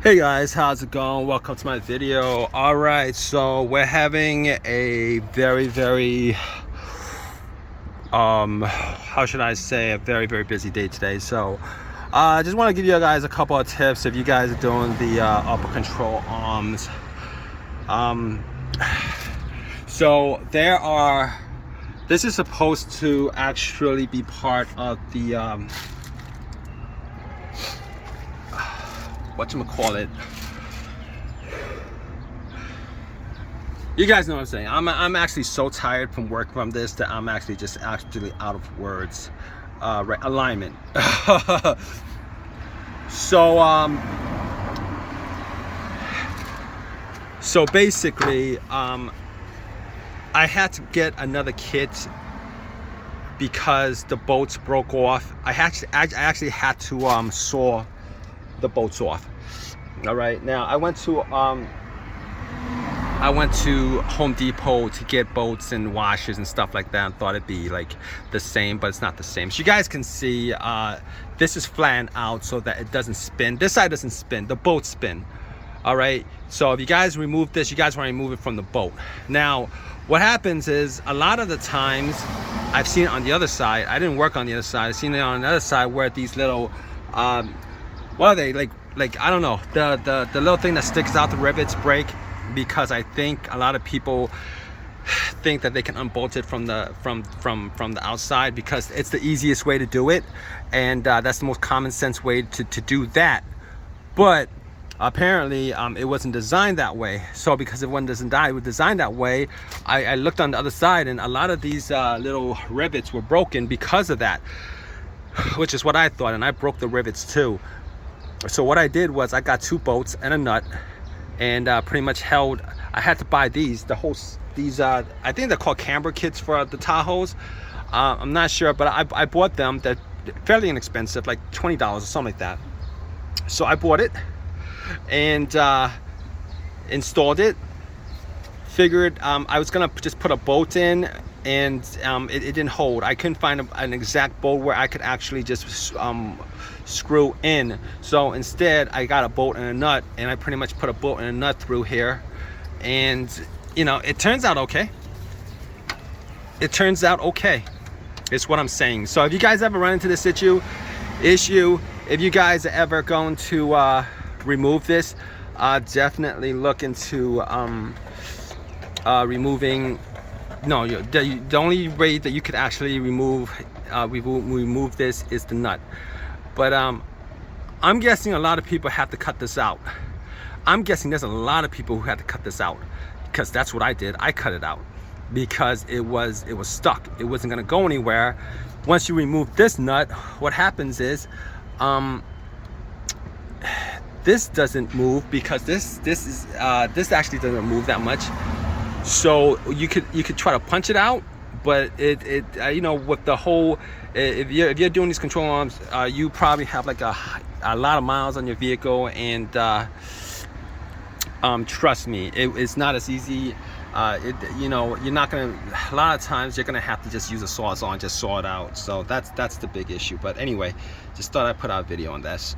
Hey guys, how's it going? Welcome to my video. All right, so we're having a very how should I say, a very busy day today. So I just want to give you guys a couple of tips if you guys are doing the upper control arms. So this is supposed to actually be part of the whatchamacallit. You guys know what I'm saying. I'm actually so tired from work from this that I'm actually out of words. Right, alignment. So basically, I had to get another kit because the bolts broke off. I actually had to saw the bolts off. All right, now I went to Home Depot to get bolts and washers and stuff like that, and thought it'd be like the same, but it's not the same. So you guys can see this is flattened out so that it doesn't spin. This side doesn't spin, the bolts spin. All right, so if you guys remove this, you guys want to remove it from the bolt. Now what happens is, a lot of the times I've seen it on the other side. I didn't work on the other side. I've seen it on the other side where these little what are they, like I don't know, the little thing that sticks out, the rivets break, because I think a lot of people think that they can unbolt it from the outside because it's the easiest way to do it, and that's the most common sense way to do that. But apparently it wasn't designed that way. So because it wasn't designed that way, I looked on the other side, and a lot of these little rivets were broken because of that, which is what I thought, and I broke the rivets too. So what I did was I got 2 bolts and a nut, and pretty much held. I had to buy these I think they're called Camber kits for the Tahoes. I'm not sure, but I bought them. They're fairly inexpensive, like $20 or something like that. So I bought it and installed it. Figured I was gonna just put a bolt in, and it didn't hold. I couldn't find an exact bolt where I could actually just screw in. So instead I got a bolt and a nut, and I pretty much put a bolt and a nut through here, and you know, it turns out okay. It turns out okay, is what I'm saying. So if you guys ever run into this issue, if you guys are ever going to remove this, definitely look into removing. No, the only way that you could actually remove this is the nut. But I'm guessing a lot of people have to cut this out. I'm guessing there's a lot of people who had to cut this out, because that's what I did. I cut it out because it was stuck. It wasn't gonna go anywhere. Once you remove this nut, what happens is this doesn't move, because this actually doesn't move that much. So you could try to punch it out, but it you know, with the whole, if you're doing these control arms, you probably have like a lot of miles on your vehicle, and trust me, it's not as easy. You know, you're not gonna, a lot of times you're gonna have to just use a sawzall and just saw it out. So that's the big issue. But anyway, just thought I'd put out a video on this.